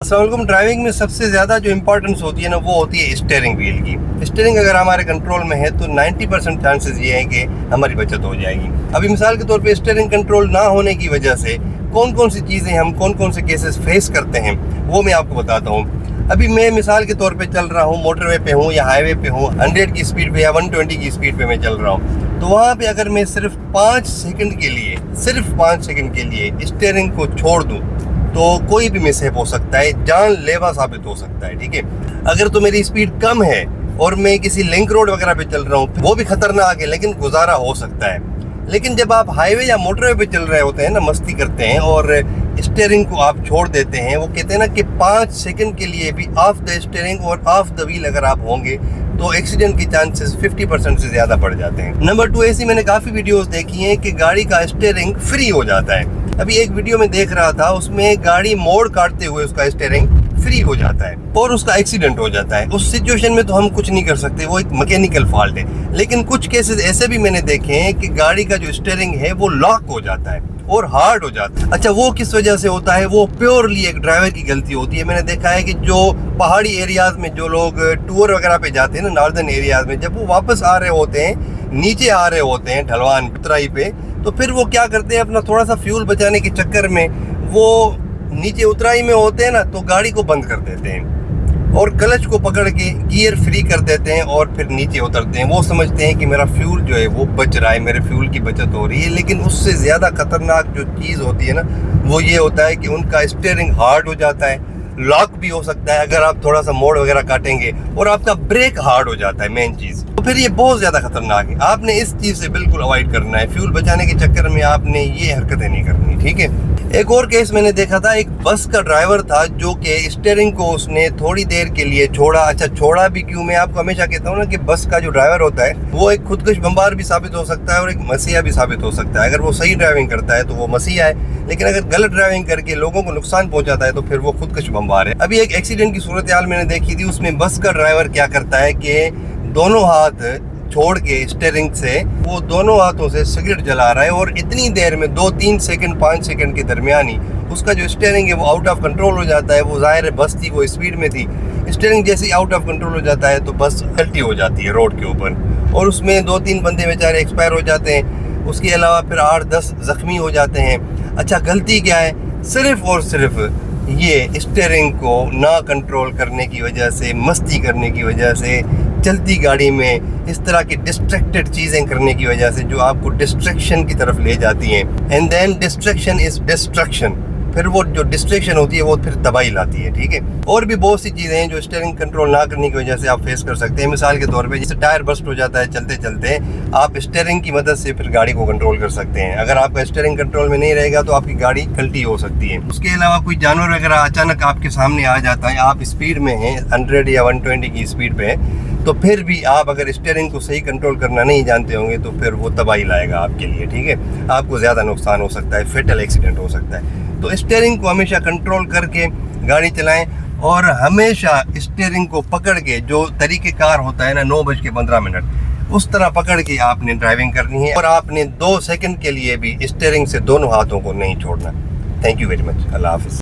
अस्सलाम वालेकुम। ड्राइविंग में सबसे ज़्यादा जो इम्पोर्टेंस होती है ना, वो होती है स्टीयरिंग व्हील की। स्टीयरिंग अगर हमारे कंट्रोल में है तो 90% चांसेस ये है कि हमारी बचत हो जाएगी। अभी मिसाल के तौर पे स्टीयरिंग कंट्रोल ना होने की वजह से कौन कौन सी चीज़ें हम कौन कौन से केसेस फेस करते हैं वो मैं आपको बताता हूँ। अभी मैं मिसाल के तौर पे चल रहा हूँ, मोटरवे पे हूँ या हाईवे पे हूँ, 100 की स्पीड पे या 120 की स्पीड पे मैं चल रहा हूँ, तो वहाँ पे अगर मैं सिर्फ 5 सेकंड के लिए स्टीयरिंग को छोड़ दूँ तो कोई भी मिसहैप हो सकता है, जानलेवा साबित हो सकता है। ठीक है, अगर तो मेरी स्पीड कम है और मैं किसी लिंक रोड वगैरह पे चल रहा हूँ, वो भी खतरनाक है लेकिन गुजारा हो सकता है। लेकिन जब आप हाईवे या मोटरवे पे चल रहे होते हैं ना, मस्ती करते हैं और स्टीयरिंग को आप छोड़ देते हैं, वो कहते हैं ना कि 5 सेकंड के लिए भी ऑफ द स्टीयरिंग और ऑफ द व्हील अगर आप होंगे तो एक्सीडेंट की चांसेस 50% से ज़्यादा बढ़ जाते हैं। नंबर 2, ऐसी मैंने काफ़ी वीडियोस देखी हैं कि गाड़ी का स्टीयरिंग फ्री हो जाता है। अभी एक वीडियो में देख रहा था, उसमें गाड़ी मोड़ काटते हुए उसका स्टीयरिंग फ्री हो जाता है और उसका एक्सीडेंट हो जाता है। उस सिचुएशन में तो हम कुछ नहीं कर सकते, वो एक मैकेनिकल फॉल्ट है। लेकिन कुछ केसेस ऐसे भी मैंने देखे हैं कि गाड़ी का जो स्टीयरिंग है वो लॉक हो जाता है और हार्ड हो जाता है। अच्छा, वो किस वजह से होता है? वो प्योरली एक ड्राइवर की गलती होती है। मैंने देखा है कि जो पहाड़ी एरियाज में जो लोग टूर वगैरह पे जाते हैं ना, नॉर्दर्न एरियाज में, जब वो वापस आ रहे होते हैं, नीचे आ रहे होते हैं ढलवान उतराई पे, तो फिर वो क्या करते हैं, अपना थोड़ा सा फ्यूल बचाने के चक्कर में वो नीचे उतराई में होते हैं ना, तो गाड़ी को बंद कर देते हैं और क्लच को पकड़ के गियर फ्री कर देते हैं और फिर नीचे उतरते हैं। वो समझते हैं कि मेरा फ्यूल जो है वो बच रहा है, मेरे फ्यूल की बचत हो रही है। लेकिन उससे ज़्यादा खतरनाक जो चीज़ होती है ना, वो ये होता है कि उनका स्टीयरिंग हार्ड हो जाता है, लॉक भी हो सकता है अगर आप थोड़ा सा मोड़ वगैरह काटेंगे, और आपका ब्रेक हार्ड हो जाता है मेन चीज़। तो फिर ये बहुत ज़्यादा खतरनाक है। आपने इस चीज़ से बिल्कुल अवॉइड करना है। फ्यूल बचाने के चक्कर में आपने ये हरकतें नहीं करनी। ठीक है, एक और केस मैंने देखा था, एक बस का ड्राइवर था जो कि स्टीयरिंग को उसने थोड़ी देर के लिए छोड़ा। अच्छा, छोड़ा भी क्यों? मैं आपको हमेशा कहता हूँ ना कि बस का जो ड्राइवर होता है वो एक खुदकश बम्बार भी साबित हो सकता है और एक मसीहा भी साबित हो सकता है। अगर वो सही ड्राइविंग करता है तो वो मसीहा है, लेकिन अगर गलत ड्राइविंग करके लोगों को नुकसान पहुंचाता है तो फिर वो खुदकश बम्बार है। अभी एक एक्सीडेंट की सूरत हाल मैंने देखी थी, उसमें बस का ड्राइवर क्या करता है कि दोनों हाथ छोड़ के स्टीयरिंग से वो दोनों हाथों से सिगरेट जला रहा है और इतनी देर में 2-3 सेकंड 5 सेकंड के दरमियान ही उसका जो स्टीयरिंग है वो आउट ऑफ कंट्रोल हो जाता है। वो जाहिर है बस थी, वो स्पीड में थी, स्टीयरिंग जैसे ही आउट ऑफ कंट्रोल हो जाता है तो बस पलटी हो जाती है रोड के ऊपर और उसमें 2-3 बंदे बेचारे एक्सपायर हो जाते हैं। उसके अलावा फिर 8-10 जख्मी हो जाते हैं। अच्छा, गलती क्या है? सिर्फ और सिर्फ ये स्टीयरिंग को ना कंट्रोल करने की वजह से, मस्ती करने की वजह से, चलती गाड़ी में इस तरह की डिस्ट्रैक्टेड चीज़ें करने की वजह से जो आपको डिस्ट्रैक्शन की तरफ ले जाती हैं। And then distraction is destruction. फिर वो जो डिस्ट्रैक्शन होती है वो फिर तबाही लाती है। ठीक है, और भी बहुत सी चीज़ें हैं जो स्टीयरिंग कंट्रोल ना करने की वजह से आप फेस कर सकते हैं। मिसाल के तौर पे जैसे टायर बस्ट हो जाता है चलते चलते, आप स्टीयरिंग की मदद से फिर गाड़ी को कंट्रोल कर सकते हैं। अगर आपका स्टीयरिंग कंट्रोल में नहीं रहेगा तो आपकी गाड़ी पलटी हो सकती है। उसके अलावा कोई जानवर वगैरह अचानक आपके सामने आ जाता है, आप स्पीड में हैं 100 या 120 की स्पीड पे, तो फिर भी आप अगर स्टीयरिंग को सही कंट्रोल करना नहीं जानते होंगे तो फिर वो तबाही लाएगा आपके लिए। ठीक है, आपको ज़्यादा नुकसान हो सकता है, फेटल एक्सीडेंट हो सकता है। तो स्टीयरिंग को हमेशा कंट्रोल करके गाड़ी चलाएं और हमेशा स्टीयरिंग को पकड़ के, जो तरीक़ेकार होता है ना 9:15, उस तरह पकड़ के आपने ड्राइविंग करनी है और आपने 2 सेकंड के लिए भी स्टीयरिंग से दोनों हाथों को नहीं छोड़ना। Thank you very much. अल्लाह हाफिज़।